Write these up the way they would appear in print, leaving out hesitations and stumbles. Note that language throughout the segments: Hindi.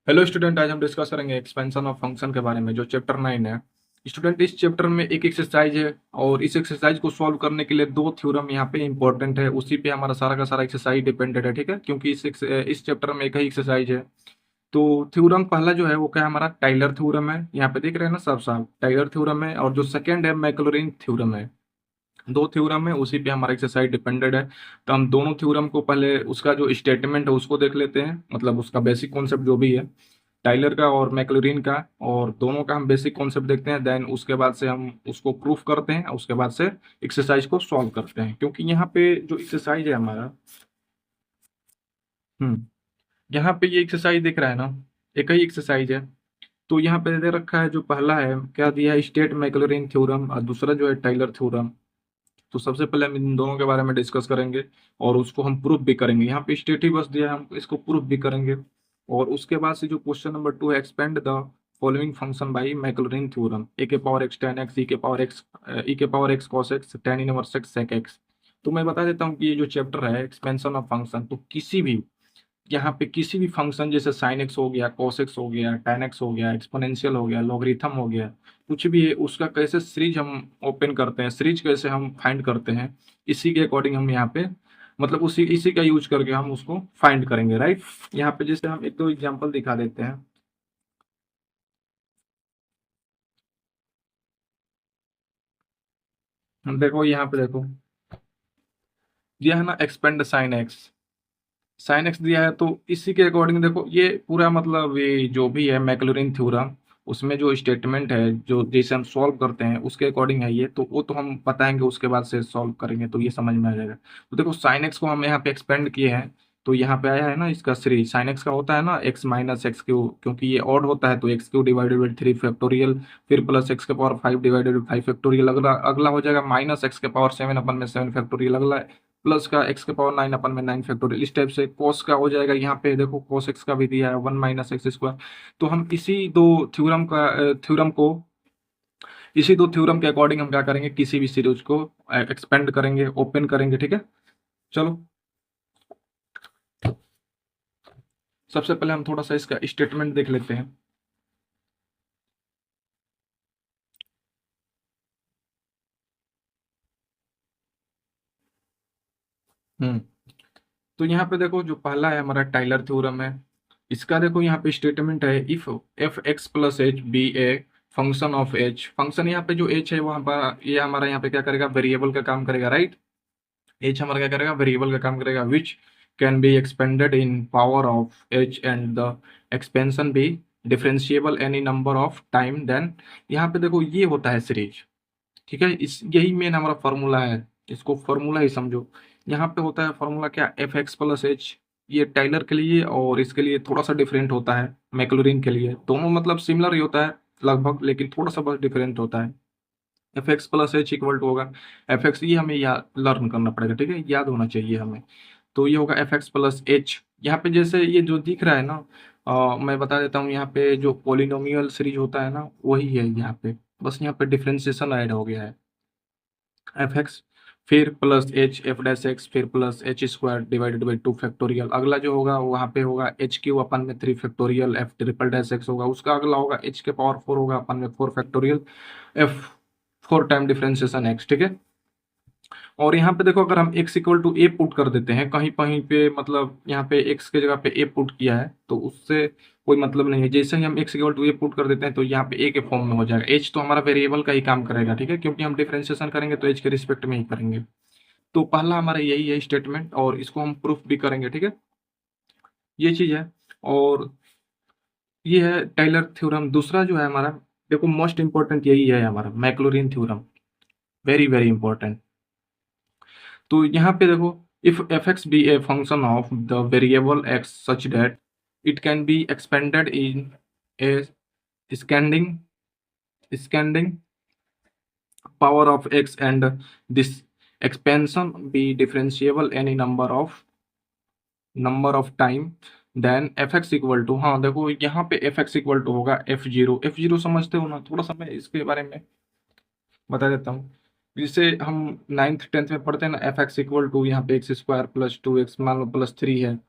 हेलो स्टूडेंट, आज हम डिस्कस करेंगे एक्सपेंशन ऑफ फंक्शन के बारे में जो चैप्टर 9 है। स्टूडेंट, इस चैप्टर में एक एक्सरसाइज है और इस एक्सरसाइज को सॉल्व करने के लिए दो थ्योरम यहाँ पे इंपॉर्टेंट है। उसी पे हमारा सारा का सारा एक्सरसाइज डिपेंडेड है, ठीक है, क्योंकि इस चैप्टर में एक ही एक्सरसाइज है। तो थ्योरम पहला जो है वो क्या है, हमारा टाइलर थ्योरम है। यहाँ पे देख रहे हैं ना, सब साफ टाइलर थ्योरम है। और जो सेकेंड है मैक्लॉरिन थ्योरम है। दो थ्योरम है, उसी पे हमारा एक्सरसाइज डिपेंडेड है। तो हम दोनों थ्योरम को पहले उसका जो स्टेटमेंट है उसको देख लेते हैं, मतलब उसका बेसिक कॉन्सेप्ट जो भी है टाइलर का और मैक्लॉरिन का। और दोनों का हम बेसिक कॉन्सेप्ट देखते हैं, देन उसके बाद से हम उसको प्रूफ करते हैं, उसके बाद से एक्सरसाइज को सॉल्व करते हैं। क्योंकि यहाँ पे जो एक्सरसाइज है हमारा, हम्म यहाँ पे ये एक्सरसाइज दिख रहा है ना, एक ही एक्सरसाइज है। तो यहाँ पे दे रखा है, जो पहला है क्या दिया है, स्टेट मैक्लॉरिन थ्योरम, और दूसरा जो है टाइलर थ्योरम। तो सबसे पहले हम इन दोनों के बारे में डिस्कस करेंगे और उसको हम प्रूफ भी करेंगे। यहाँ पे स्टेट ही बस दिया है, हम इसको प्रूफ भी करेंगे। और उसके बाद से जो क्वेश्चन नंबर 2 है, expand the following function by Maclaurin theorem, a के power x tan x e के power x cos x tan inverse x sec x. तो मैं बता देता हूँ कि ये जो चैप्टर है एक्सपेंशन ऑफ फंक्शन, तो किसी भी यहाँ पे किसी भी फंक्शन जैसे साइन एक्स हो गया, कॉस एक्स हो गया, टेन एक्स हो गया, एक्सपोनेंशियल हो गया, लॉगरिथम हो गया, कुछ भी है उसका कैसे सीरीज हम ओपन करते हैं, सीरीज कैसे हम फाइंड करते हैं, इसी के अकॉर्डिंग हम यहाँ पे मतलब उसी इसी का यूज करके हम उसको फाइंड करेंगे, राइट। यहाँ पे जैसे हम एक दो एग्जांपल दिखा देते हैं। देखो यहाँ पे देखो, दिया है ना एक्सपेंड साइन एक्स दिया है। तो इसी के अकॉर्डिंग देखो, ये पूरा मतलब ये जो भी है मैक्लॉरिन थ्योरम, उसमें जो स्टेटमेंट है जो जैसे हम सॉल्व करते हैं उसके अकॉर्डिंग है ये। तो वो तो हम बताएंगे, उसके बाद से सॉल्व करेंगे तो ये समझ में आ जाएगा। तो देखो साइन एक्स को हम यहाँ पे एक्सपेंड किए हैं। तो यहाँ पे आया है ना इसका सीरीज, साइन एक्स का होता है ना एक्स माइनस एक्स क्यू, क्योंकि ये ऑड होता है तो x Q divided by three factorial, फिर प्लस एक्स के power five divided by five factorial. अगला अगला हो जाएगा माइनस एक्स के पावर सेवन अपन में सेवन फैक्टोरियल। अगला प्लस का एक्स के पावर नाइन अपन में नाइन फैक्टोरियल। इस टाइप से कॉस का हो जाएगा, यहाँ पे देखो कॉस एक्स का भी दिया है वन माइनस एक्स स्क्वायर। तो हम इसी दो थ्योरम के अकॉर्डिंग हम क्या करेंगे, किसी भी सीरीज को एक्सपेंड करेंगे, ओपन करेंगे, ठीक है। चलो, सबसे पहले हम थोड़ा सा इसका स्टेटमेंट देख लेते हैं। हम्म तो यहाँ पे देखो, जो पहला है हमारा टाइलर थ्योरम है। इसका देखो यहाँ पे स्टेटमेंट है, if f x plus h be a function of h. Function यहाँ पे जो एच है वो हमारा यहाँ पे क्या करेगा, वेरिएबल का काम करेगा, राइट। एच हमारा क्या करेगा, वेरिएबल का काम करेगा, which can be expanded in power of h and the expansion be differentiable any number of time. Then यहाँ पे देखो ये होता है सीरीज, ठीक है। इस यही मेन हमारा फॉर्मूला है, इसको फॉर्मूला ही समझो। यहाँ पे होता है फॉर्मूला क्या, एफ एक्स प्लस एच। ये टाइलर के लिए और इसके लिए थोड़ा सा डिफरेंट होता है, मैक्लोरिन के लिए दोनों मतलब सिमिलर ही होता है लगभग, लेकिन थोड़ा सा बस डिफरेंट होता है। F x plus h equal to होगा एफ एक्स, ये हमें याद लर्न करना पड़ेगा, ठीक है, याद होना चाहिए हमें। तो ये होगा एफ एक्स प्लस एच। यहाँ पे जैसे ये जो दिख रहा है ना, मैं बता देता हूँ, यहाँ पे जो पोलिनोमियल सीरीज होता है ना वही है यहाँ पे, बस यहाँ पे डिफरेंशिएशन ऐड हो गया है। एफ एक्स फिर plus h f dash x फिर plus h square divided by two factorial. अगला जो होगा वहाँ पे होगा एच क्यू अपन में three factorial, F triple dash x होगा, उसका अगला होगा एच के पावर फोर होगा अपन में four factorial, f four time differentiation x, ठीक है। और यहाँ पे देखो, अगर हम x equal to a put कर देते हैं कहीं कहीं पे, मतलब यहाँ पे x के जगह पे a पुट किया है तो उससे कोई मतलब नहीं है। जैसे ही हम x equal to a put कर देते हैं तो यहाँ पे a के फॉर्म में हो जाएगा। h तो हमारा वेरिएबल का ही काम करेगा, ठीक है, क्योंकि हम डिफरेंशिएशन करेंगे तो h के रिस्पेक्ट में ही करेंगे। तो पहला हमारा यही है स्टेटमेंट, और इसको हम प्रूफ भी करेंगे, ठीक है, ये चीज है। और ये है टाइलर थ्योरम। दूसरा जो है हमारा, देखो मोस्ट इंपॉर्टेंट यही है हमारा Maclaurin theorem, very very important. तो यहाँ पे देखो, if f x be a function of the variable x such that it can be expanded in a ascending ascending power of x and this expansion be differentiable any number of time, then f x equal to, हाँ देखो यहाँ पे एफ एक्स इक्वल टू होगा एफ जीरो समझते हो ना, थोड़ा सा मैं इसके बारे में बता देता हूँ। जिससे हम नाइन्थ टेंथ में पढ़ते हैं ना, एफ एक्स इक्वल टू यहाँ पे x square plus two x मान लो प्लस थ्री है।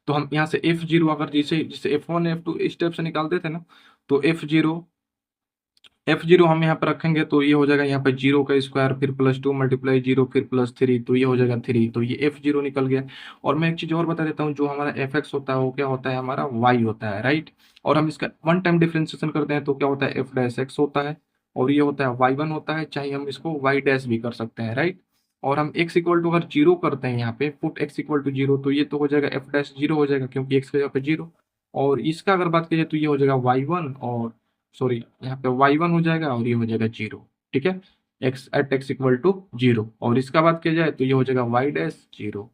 तो हम यहाँ से F0 अगर जैसे जैसे F1 F2 इस टाइप से निकालते थे ना, तो F0 हम यहाँ पर रखेंगे तो ये हो जाएगा यहाँ पे 0 का स्क्वायर फिर +2 मल्टीप्लाई 0 फिर +3, तो ये हो जाएगा 3, तो ये F0 निकल गया। और मैं एक चीज़ और बता देता हूँ, जो हमारा Fx होता है वो क्या होता है, हमारा y होता है, राइट। और हम इसका वन टाइम डिफ्रेंसिएशन करते हैं तो क्या होता है, f' होता है, और ये होता है y1 होता है, चाहे हम इसको y' भी कर सकते हैं, राइट। और हम x इक्वल टू अगर 0 करते हैं यहाँ पे, पुट x इक्वल टू 0, तो ये तो हो जाएगा f' 0 हो जाएगा क्योंकि x की जगह पे 0। और इसका अगर बात करिए तो ये हो जाएगा y1, और सॉरी यहाँ पे y1 हो जाएगा और ये हो जाएगा 0, ठीक है, x इक्वल टू 0। और इसका बात किया जाए तो ये हो जाएगा y' 0।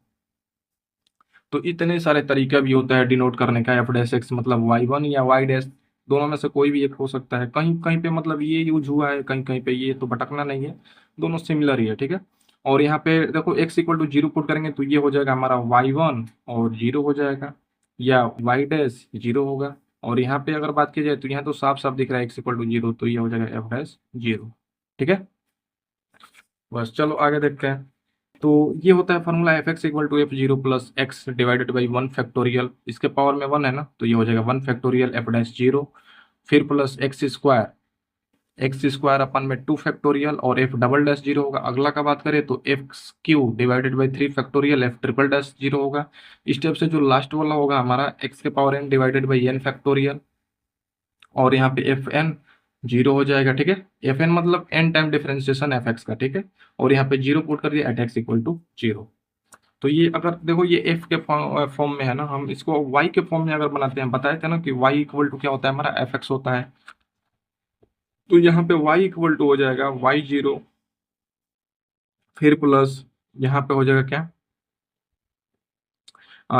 तो इतने सारे तरीका भी होता है डिनोट करने का, f' मतलब y1 या y', दोनों में से कोई भी एक हो सकता है। कहीं कहीं पे मतलब ये यूज हुआ है, कहीं कहीं पे ये, तो भटकना नहीं है, दोनों सिमिलर ही है, ठीक है। और यहाँ पे देखो x इक्वल टू 0 पुट करेंगे तो ये हो जाएगा हमारा y1 और 0 हो जाएगा, या y' 0 होगा। और यहाँ पे अगर बात की जाए तो यहाँ तो साफ साफ दिख रहा है x इक्वल टू 0, तो ये हो जाएगा f'0, ठीक है। बस चलो आगे देखते हैं। तो ये होता है formula f(x) equal to f0 plus x divided by 1 factorial, इसके पावर में 1 है ना, तो ये हो जाएगा 1 फैक्टोरियल f'0, फिर प्लस एक्स स्क्वायर अपन में 2 फैक्टोरियल, और f'0 होगा। अगला का बात करें तो x³ divided by 3 factorial, f'0 होगा। इस टाइप से जो लास्ट वाला होगा हमारा x के power n divided by n factorial, और यहाँ पे fn 0 हो जाएगा, ठीक है। fn मतलब n टाइम डिफरेंशिएशन fx का, ठीक है। और यहाँ पे 0 पुट कर दिया एट x इक्वल टू 0। तो ये अगर देखो ये f के फॉर्म में है ना, हम इसको y के फॉर्म में अगर बनाते हैं, बताए थे ना कि y इक्वल टू क्या होता है, हमारा fx होता है। तो यहाँ पे y इक्वल टू हो जाएगा y0, फिर प्लस यहाँ पे हो जाएगा क्या,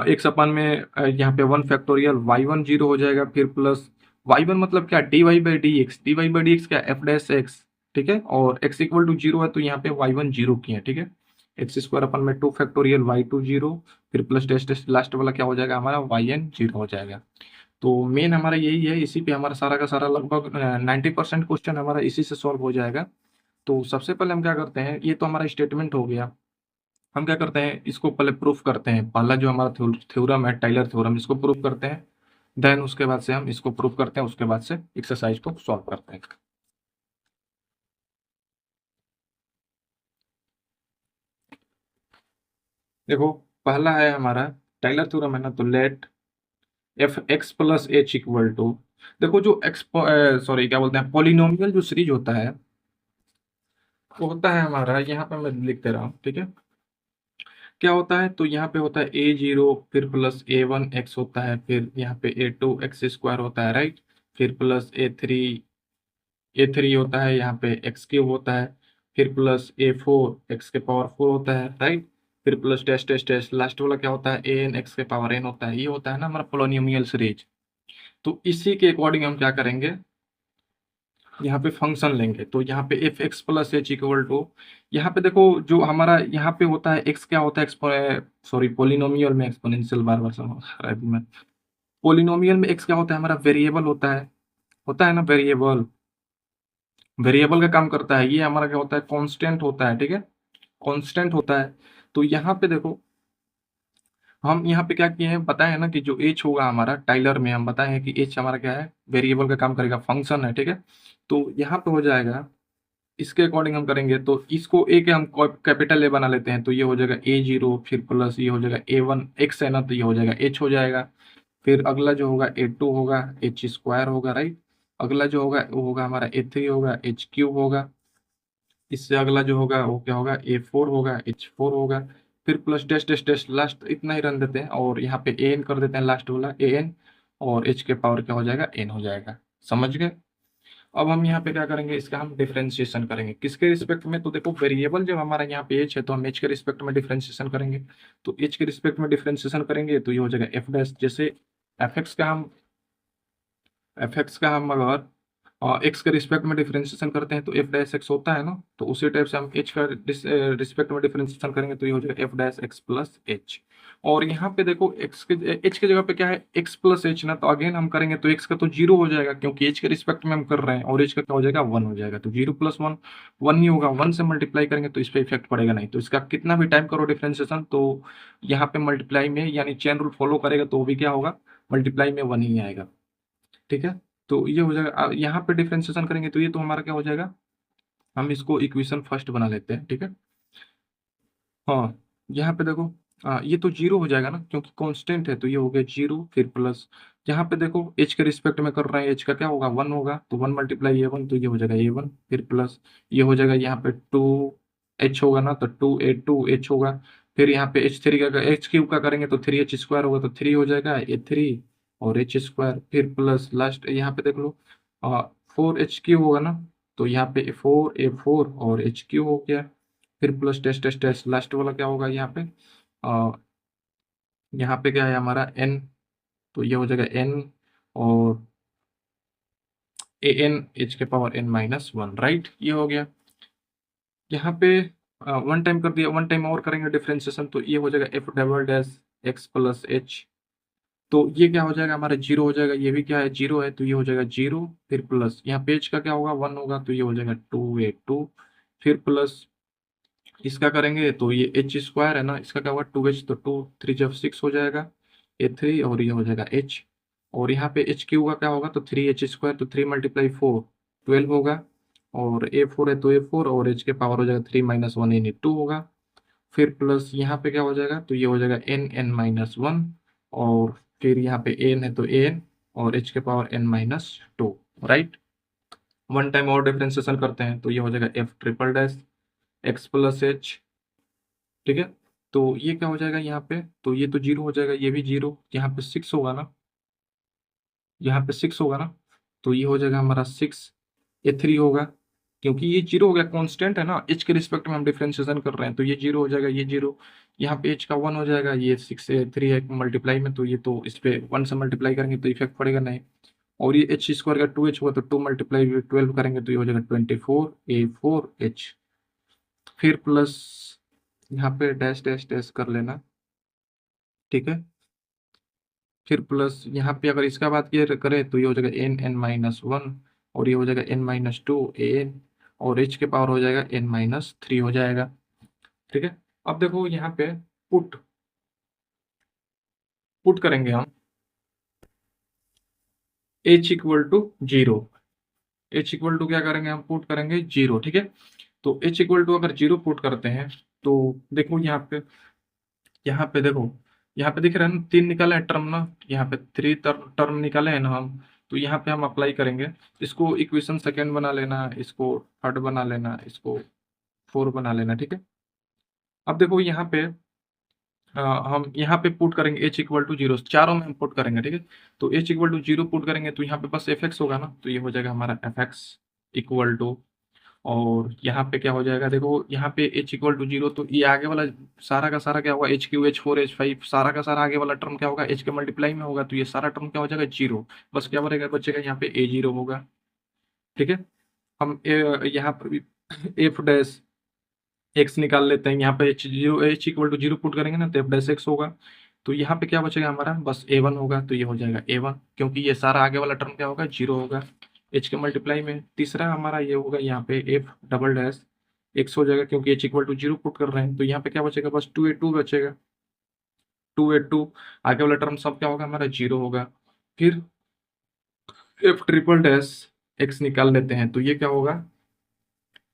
एक्स अपन में यहाँ पे 1 फैक्टोरियल y1 0 हो जाएगा, फिर प्लस y1 मतलब क्या, dy/dx क्या, f'(x), ठीक है। और x इक्वल टू 0 है तो यहाँ पे y1 0 की है, ठीक है। x² अपन में 2 फैक्टोरियल y2 0, फिर प्लस टेस्ट लास्ट वाला क्या हो जाएगा हमारा yn 0 हो जाएगा। तो मेन हमारा यही है, इसी पे हमारा सारा का सारा लगभग 90% क्वेश्चन हमारा इसी से सॉल्व हो जाएगा। तो सबसे पहले हम क्या करते हैं, ये तो हमारा स्टेटमेंट हो गया, हम क्या करते हैं इसको पहले प्रूफ करते हैं। पहला जो हमारा थ्योरम है, टाइलर थ्योरम, इसको प्रूफ करते हैं, देन उसके बाद से हम इसको प्रूफ करते हैं, उसके बाद से एक्सरसाइज को सॉल्व करते हैं। देखो पहला है हमारा टाइलर थ्योरम है ना, तो let f(x plus h equal to, देखो जो एक्स सॉरी क्या बोलते हैं, पॉलिनोमियल जो सीरीज होता है वो होता है हमारा, यहाँ पे मैं लिख दे रहा हूँ, ठीक है। क्या होता है, तो यहाँ पे होता है a0 फिर प्लस a1x होता है, फिर यहाँ पे a2x² होता है, राइट। फिर प्लस a3 होता है, यहाँ पे x³ होता है, फिर प्लस a4 x के पावर 4 होता है, राइट। फिर plus test test test last वाला क्या होता है, an x के पावर n होता है। ये होता है ना हमारा पोलिनोमियल सीरीज। तो इसी के अकॉर्डिंग हम क्या करेंगे, यहाँ पे फंक्शन लेंगे। तो यहाँ पे f(x plus h equal to, यहाँ पे देखो जो हमारा यहाँ पे होता है x क्या होता है, सॉरी पोलिनोमियल में एक्सपोनेंशियल बार बार समझ रहा है अभी मैं। पोलिनोमियल में x क्या होता है, हमारा वेरिएबल होता है ना, वेरिएबल। वेरिएबल का काम करता है, ये हमारा क्या होता है, कांस्टेंट होता है, ठीक है, कांस्टेंट होता है। तो यहाँ पे देखो हम यहाँ पे क्या किए हैं, बताए हैं ना कि जो h होगा हमारा टाइलर में, हम बताए हैं कि h हमारा क्या है, वेरिएबल का काम करेगा, फंक्शन है, ठीक है। तो यहाँ पे हो जाएगा, इसके अकॉर्डिंग हम करेंगे तो इसको ए के हम कैपिटल ए बना लेते हैं, तो ये हो जाएगा a0, फिर प्लस ये हो जाएगा a1 x है ना, तो ये हो जाएगा h हो जाएगा। फिर अगला जो होगा a2 होगा, h² होगा, राइट। अगला जो होगा वो होगा हमारा a3 होगा, h³ होगा। इससे अगला जो होगा वो क्या होगा, a4 होगा, h4 होगा। फिर plus test test test last इतना ही रन देते हैं, और यहाँ पे an कर देते हैं लास्ट वाला an, और h के पावर क्या हो जाएगा, n हो जाएगा। समझ गए। अब हम यहाँ पे क्या करेंगे, इसका हम डिफरेंशिएशन करेंगे, किसके रिस्पेक्ट में, तो देखो वेरिएबल जब हमारा यहाँ पे h है तो हम h के रिस्पेक्ट में डिफरेंशिएशन करेंगे। तो h के रिस्पेक्ट में डिफरेंशिएशन करेंगे तो ये हो जाएगा f', जैसे f(x) का हम अगर एक्स के रिस्पेक्ट में डिफरेंशिएशन करते हैं तो एफ डैश एक्स होता है ना, तो उसी टाइप से हम एच का रिस्पेक्ट में डिफरेंशिएशन करेंगे तो ये हो जाएगा f dash x plus H. और यहाँ पे देखो एक्स के एच के जगह पे क्या है एक्स प्लस एच ना, तो अगेन हम करेंगे तो एक्स का तो जीरो हो जाएगा क्योंकि एच के रिस्पेक्ट में हम कर रहे हैं, और एच का क्या हो जाएगा वन हो जाएगा, तो जीरो प्लस वन वन ही होगा, वन से मल्टीप्लाई करेंगे तो इस पर इफेक्ट पड़ेगा नहीं, तो इसका कितना भी टाइम करो डिफरेंशिएशन तो यहाँ पे मल्टीप्लाई में यानी चेन रूल फॉलो करेगा तो भी क्या होगा, मल्टीप्लाई में वन ही आएगा। ठीक है, तो ये हो जाएगा। यहाँ पे डिफरेंशिएशन करेंगे तो ये तो हमारा क्या हो जाएगा, हम इसको इक्वेशन फर्स्ट बना लेते हैं। ठीक है, हाँ यहाँ पे देखो ये तो जीरो हो जाएगा ना क्योंकि कांस्टेंट है, तो ये हो गया जीरो फिर प्लस, यहाँ पे देखो एच के रिस्पेक्ट में कर रहे हैं, एच का क्या होगा वन होगा, तो वन मल्टीप्लाई ए वन तो ये हो जाएगा ए वन फिर प्लस, ये हो जाएगा यहाँ पे टू एच होगा ना, तो टू एच होगा, फिर यहाँ पे एच थ्री का एच क्यूब का करेंगे तो थ्री एच स्क्वायर होगा, तो थ्री हो जाएगा ए थ्री और एच स्क्वायर फिर प्लस लास्ट यहाँ पे देख लो फोर एच क्यू होगा ना, तो यहाँ पे फोर ए फोर और एच क्यू हो गया, फिर plus test test test last वाला क्या होगा यहाँ पे यहाँ पे क्या है हमारा n, तो ये हो जाएगा n और ए एन एच के power n minus one, right, ये हो गया। यहाँ पे वन टाइम कर दिया, वन टाइम और करेंगे डिफरेंशिएशन तो ये हो जाएगा f double dash x plus H, तो ये क्या हो जाएगा हमारा जीरो हो जाएगा, ये भी क्या है जीरो है, तो ये हो जाएगा जीरो फिर प्लस यहाँ पे एच का क्या होगा वन होगा, तो ये हो जाएगा टू ए टू फिर प्लस इसका करेंगे तो ये एच स्क्वायर है ना, इसका क्या होगा टू एच, तो टू थ्री जब सिक्स हो जाएगा ए थ्री और ये हो जाएगा एच, और यहाँ पे एच क्यू का क्या होगा तो थ्री एच स्क्वायर, तो थ्री मल्टीप्लाई फोर ट्वेल्व होगा, और ए फोर है तो ए फोर और एच के पावर हो जाएगा थ्री माइनस वन यानी टू होगा, फिर प्लस यहाँ पे क्या हो जाएगा तो ये हो जाएगा एन एन माइनस वन, और फिर यहाँ पे एन है तो एन और एच के power n minus two, right. One time और डिफरेंशिएशन करते हैं तो ये हो जाएगा f triple dash x plus h. ठीक है, तो ये क्या हो जाएगा यहाँ पे, तो ये तो जीरो हो जाएगा, ये भी जीरो, यहाँ पे सिक्स होगा ना, यहाँ पे सिक्स होगा ना, तो ये हो जाएगा हमारा सिक्स ए थ्री होगा, क्योंकि ये जीरो हो गया कांस्टेंट है ना, एच के रिस्पेक्ट में हम डिफरेंशिएशन कर रहे हैं तो ये जीरो हो जाएगा, ये जीरो, यहाँ पे एच का वन हो जाएगा, ये सिक्स ए थ्री है मल्टीप्लाई में, तो ये तो इस पे वन से मल्टीप्लाई करेंगे तो इफेक्ट पड़ेगा नहीं, और ये एच स्क्वायर का टू एच होगा तो टू मल्टीप्लाई ट्वेल्व करेंगे तो ये हो जाएगा twenty four a four H, फिर प्लस यहाँ पे डैश डैश डैश कर लेना। ठीक है, फिर प्लस यहाँ पे अगर इसका बात किया करें तो ये हो जाएगा एन एन माइनस वन, और ये हो जाएगा एन माइनस टू एन, और एच के पावर हो जाएगा एन माइनस थ्री हो जाएगा। ठीक है, अब देखो यहाँ पे पुट पुट करेंगे हम h equal to zero, h equal to क्या करेंगे हम पुट करेंगे जीरो। ठीक है, तो एच इक्वल टू अगर जीरो पुट करते हैं तो देखो यहाँ पे देखो यहाँ पे दिख रहा है ना तीन निकाले हैं टर्म ना, यहाँ पे थ्री टर्म निकाले हैं ना हम, तो यहाँ पे हम अप्लाई करेंगे, इसको इक्वेशन सेकेंड बना लेना, इसको थर्ड बना लेना, इसको फोर बना लेना। ठीक है, अब देखो यहाँ पे हम यहाँ पे पुट करेंगे एच इक्वल टू जीरो, चारों में हम पुट करेंगे। ठीक है, तो h equal to zero put करेंगे तो यहाँ पे बस एफ एक्स होगा ना, तो ये हो जाएगा हमारा एफ एक्स इक्वल टू, और यहाँ पे क्या हो जाएगा देखो यहाँ पे h इक्वल टू जीरो, तो ये आगे वाला सारा का सारा क्या होगा H Q H four H five, सारा का सारा आगे वाला टर्म क्या होगा एच के मल्टीप्लाई में होगा, तो ये सारा टर्म क्या हो जाएगा जीरो, बस क्या बचेगा बचेगा यहाँ पे ए जीरो होगा। ठीक है, हम यहाँ पर एफ डैश एक्स निकाल लेते हैं, यहाँ पे h zero h equal to zero put करेंगे ना तो एफ डैश एक्स होगा, तो यहाँ पे क्या बचेगा हमारा बस ए वन होगा, तो ये हो जाएगा ए वन क्योंकि ये सारा आगे वाला टर्म क्या होगा जीरो होगा एच के मल्टीप्लाई में। तीसरा हमारा ये होगा यहाँ पे एफ डबल डैश एक्स हो जाएगा क्योंकि h equal to zero put कर रहे हैं, तो यहाँ पे क्या बचेगा बस टू ए टू बचेगा, टू ए टू आगे वाला टर्म सब क्या होगा हमारा जीरो होगा। फिर एफ ट्रिपल डैश एक्स निकाल लेते हैं तो ये क्या होगा,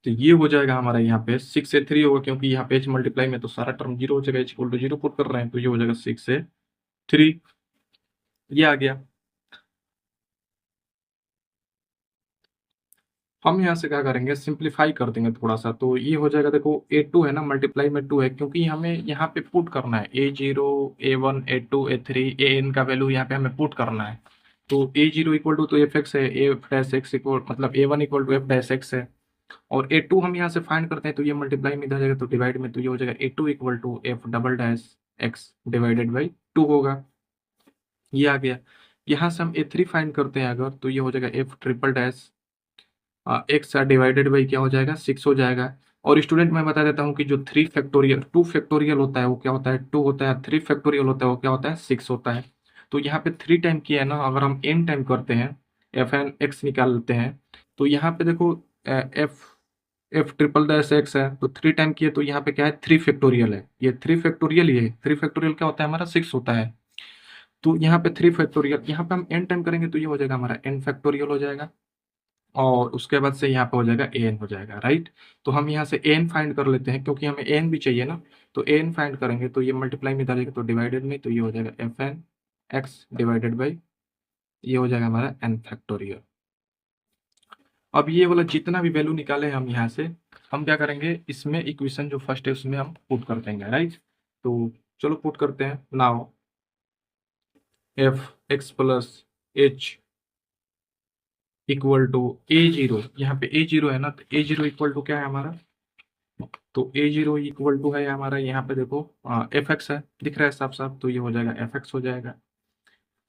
तो ये हो जाएगा हमारा यहाँ पे सिक्स से थ्री होगा क्योंकि यहाँ पे एच मल्टीप्लाई में तो सारा टर्म जीरो हो जाएगा, h equal to zero put कर रहे हैं तो ये हो जाएगा सिक्स से थ्री, ये आ गया। हम यहाँ से क्या करेंगे सिंप्लीफाई कर देंगे थोड़ा सा, तो ये हो जाएगा देखो ए टू है ना मल्टीप्लाई में टू है क्योंकि हमें यहाँ पे पुट करना है a zero a one a two a three a n का वैल्यू यहाँ पे हमें पुट करना है, तो ए जीरो इक्वल टू तो एफ एक्स है, एफ डैश एक्स इक्वल मतलब a one equal to f dash x है, और ए टू हम यहाँ से फाइंड करते हैं तो ये मल्टीप्लाई में इधर जाएगा तो डिवाइड में, तो ये हो जाएगा a two equal to f double dash x divided by two होगा, ये आ गया। यहाँ से हम ए थ्री फाइंड करते हैं अगर तो ये हो जाएगा f triple dash x divided by क्या हो जाएगा 6 हो जाएगा। और स्टूडेंट मैं बता देता हूँ कि जो 3 फैक्टोरियल 2 फैक्टोरियल होता है वो क्या होता है 2 होता है, 3 फैक्टोरियल होता है वो क्या होता है 6 होता है। तो यहाँ पे 3 टाइम किया है ना, अगर हम n टाइम करते हैं एफ एन एक्स निकालते हैं तो यहाँ पे देखो F F triple dash x है तो 3 टाइम किए तो यहाँ पे क्या है 3 फैक्टोरियल है, ये 3 फैक्टोरियल, ये 3 फैक्टोरियल क्या होता है हमारा 6 होता है। तो यहाँ पे 3 फैक्टोरियल, यहाँ पे हम n टाइम करेंगे तो ये हो जाएगा हमारा n फैक्टोरियल हो जाएगा, और उसके बाद से यहाँ पे हो जाएगा एन हो जाएगा, राइट। तो हम यहाँ से एन फाइंड कर लेते हैं क्योंकि हमें एन भी चाहिए ना, तो एन फाइंड करेंगे तो ये मल्टीप्लाई में डालेगा तो डिवाइडेड में, तो ये हो जाएगा f n x divided by ये हो जाएगा हमारा एन फैक्टोरियल। अब ये वाला जितना भी वैल्यू निकाले हैं हम यहाँ से, हम क्या करेंगे इसमें इक्वेशन जो फर्स्ट है उसमें हम पुट कर देंगे, राइट। तो चलो पुट करते हैं now f x plus h equal to a zero, यहाँ पे ए जीरो है ना, तो ए जीरो इक्वल टू क्या है हमारा, तो ए जीरो इक्वल टू है हमारा यहाँ पे देखो एफ एक्स है, दिख रहा है साफ साफ, तो ये हो जाएगा एफ एक्स हो जाएगा।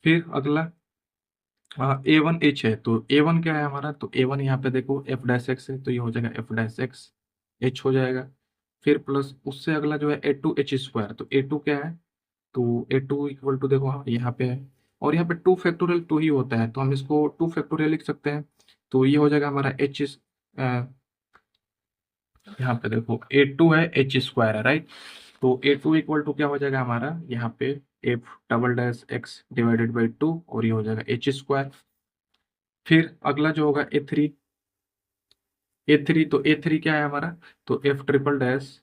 फिर अगला ए वन एच है, तो ए वन क्या है हमारा, तो ए वन यहाँ पे देखो एफ डैश एक्स है तो ये हो जाएगा एफ डैश एक्स एच हो जाएगा। फिर प्लस उससे अगला जो है ए टू एच स्क्वायर, तो ए टू क्या है, तो ए टू इक्वल टू देखो हाँ यहाँ पे है, और यहाँ पे टू फैक्टोरियल टू ही होता है तो हम इसको टू फैक्टोरियल लिख सकते हैं, तो ये हो जाएगा हमारा एच, यहाँ पे देखो ए टू है एच स्क्वायर है, राइट। तो ए टू इक्वल टू क्या हो जाएगा हमारा यहाँ पे F double dash x divided by to, और ये हो जाएगा एच स्क्वायर। फिर अगला जो होगा ए थ्री तो ए थ्री क्या है हमारा, तो एफ ट्रिपल डैश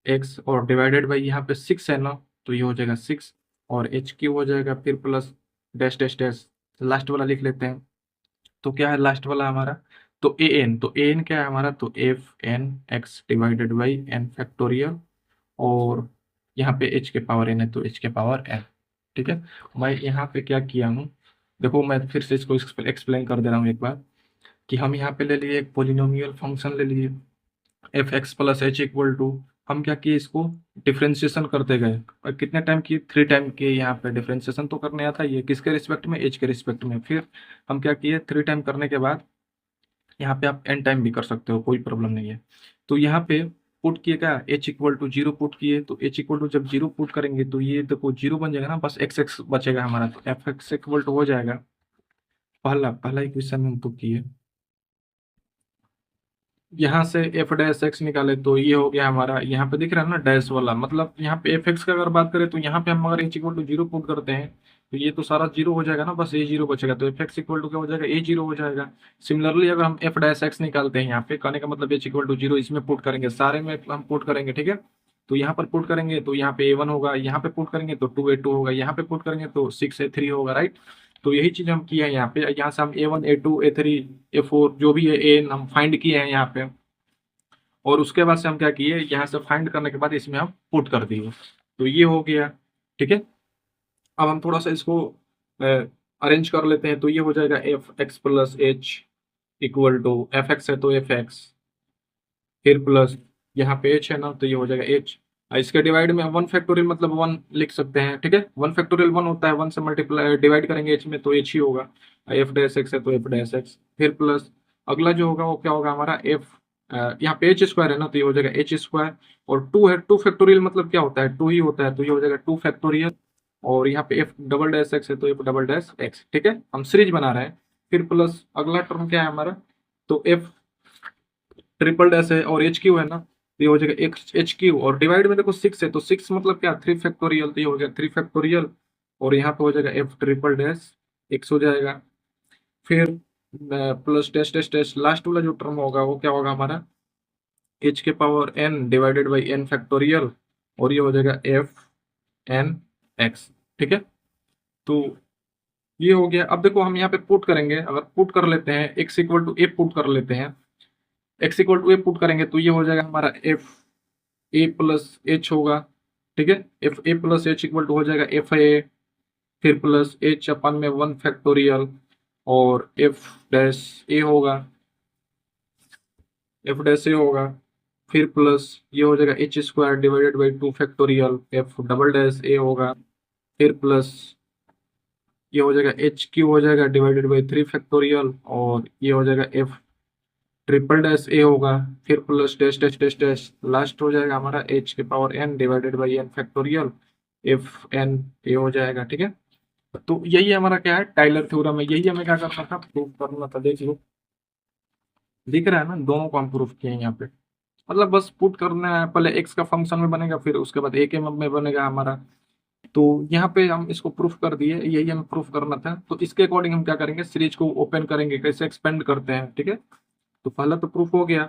एक्स और डिवाइडेड बाई यहाँ पे 6 है ना, तो ये हो जाएगा 6, और एच क्यू हो जाएगा, फिर plus dash dash dash last वाला लिख लेते हैं, तो क्या है लास्ट वाला हमारा, तो ए एन, तो ए एन क्या है हमारा, तो f n x divided by n factorial, और यहाँ पे h के पावर n है तो h के पावर n, ठीक है। मैं यहाँ पे क्या किया हूँ, देखो मैं फिर से इसको एक्सप्लेन कर दे रहा हूँ एक बार, कि हम यहाँ पे ले लिए एक पोलिनोमियल फंक्शन ले लिए f x plus h equal to, हम क्या किए इसको डिफ्रेंशिएशन करते गए, और कितने टाइम किए 3 टाइम किए, यहाँ पे डिफ्रेंशिएशन तो करने आता है, ये किसके रिस्पेक्ट में एच के रिस्पेक्ट में। फिर हम क्या किए 3 टाइम करने के बाद यहाँ पे आप एन टाइम भी कर सकते हो, कोई प्रॉब्लम नहीं है। तो यहाँ पे पुट किए क्या h equal to zero put किए, तो एच इक्वल टू जब जीरो पुट करेंगे तो ये देखो जीरो बन जाएगा ना, बस एक्स एक्स बचेगा हमारा, तो एफ एक्स इक्वल टू हो जाएगा, पहला पहला इक्वेशन में हम पुट किए, यहाँ से एफ डैश एक्स निकाले तो ये हो गया हमारा, यहाँ पे दिख रहा है ना डैश वाला, मतलब यहाँ पे एफ एक्स का अगर बात करें तो यहाँ पे हम अगर h equal to zero put करते हैं तो ये तो सारा जीरो हो जाएगा ना, बस ए जीरो बचेगा, तो एफ एक्स इक्वल टू क्या हो जाएगा ए जीरो हो जाएगा। सिमिलरली अगर हम एफ डैश एक्स निकालते हैं यहाँ पे, कहने का मतलब एच इक्वल टू जीरो, इसमें पुट करेंगे सारे में हम पुट करेंगे, ठीक है। तो यहाँ पर पुट करेंगे तो यहाँ पे ए वन होगा, यहाँ पे पुट करेंगे तो टू ए टू होगा, यहाँ पे पुट करेंगे तो सिक्स ए थ्री होगा, राइट। तो यही चीज हम किए हैं यहाँ पे, यहाँ से हम a one a two a three a four जो भी है ए हम फाइंड किए हैं यहाँ पे, और उसके बाद से हम क्या किए यहाँ से फाइंड करने के बाद इसमें हम पुट कर दिए, तो ये हो गया, ठीक है। अब हम थोड़ा सा इसको अरेंज कर लेते हैं, तो ये हो जाएगा f x plus h equal to f x है तो एफ एक्स, फिर प्लस यहाँ पे एच है ना तो ये हो जाएगा एच, इसके डिवाइड में वन फैक्टोरियल मतलब वन लिख सकते हैं, ठीक है। वन फैक्टोरियल वन होता है, वन से मल्टीप्लाई डिवाइड करेंगे एच में तो एच ही होगा, एफ डैश एक्स है तो एफ डैश एक्स, फिर प्लस अगला जो होगा वो क्या होगा हमारा एफ, यहाँ पे एच स्क्वायर है ना तो ये हो जाएगा एच स्क्वायर, और टू है टू फैक्टोरियल मतलब क्या होता है टू ही होता है, तो ये हो जाएगा टू फैक्टोरियल, और यहाँ पे एफ डबल डैश एक्स है तो एफ डबल डैश एक्स, ठीक है, हम सीरीज बना रहे हैं। फिर प्लस अगला टर्म क्या है हमारा, तो एफ ट्रिपल डैश है और एच क्यू है ना, तो ये हो जाएगा एक्स एच क्यू, और डिवाइड में देखो सिक्स है तो सिक्स मतलब क्या थ्री फैक्टोरियल, तो ये हो गया थ्री फैक्टोरियल, और यहाँ पे हो जाएगा एफ ट्रिपल डैश एक्स हो जाएगा। फिर plus dash dash dash last वाला जो टर्म होगा वो क्या होगा हमारा एच के power n divided by n factorial, और ये हो जाएगा एफ एन एक्स, ठीक है। तो ये हो गया। अब देखो हम यहाँ पे पुट करेंगे, अगर पुट कर लेते हैं x equal to a put कर लेते हैं, x equal to a put करेंगे तो ये हो जाएगा हमारा एफ ए प्लस एच होगा, ठीक है। F a plus h equal to हो जाएगा एफ ए, फिर प्लस एच अपन में वन फैक्टोरियल, और एफ डैश ए होगा, एफ डैश ए होगा, फिर प्लस ये हो जाएगा h square divided by two factorial f double dash a होगा, फिर प्लस ये हो जाएगा एच क्यू हो जाएगा डिवाइडेड बाई 3 फैक्टोरियल, और ये हो जाएगा एफ ट्रिपल डैश ए होगा, फिर plus dash dash dash dash, last हो जाएगा हमारा एच के power n divided by n factorial f n, ये हो जाएगा। ठीक है, तो यही हमारा क्या है, टाइलर थ्योरम है। यही हमें क्या करना था, प्रूव करना था। देख लो, दिख रहा है ना, दोनों को हम प्रूफ किए हैं यहाँ पे। मतलब बस पुट करना है, पहले एक्स का फंक्शन में बनेगा, फिर उसके बाद ए के में बनेगा हमारा। तो यहाँ पे हम इसको प्रूफ कर दिए, यही हमें प्रूफ करना था। तो इसके अकॉर्डिंग हम क्या करेंगे, सीरीज को ओपन करेंगे, कैसे एक्सपेंड करते हैं। ठीक है, तो पहला तो प्रूफ हो गया,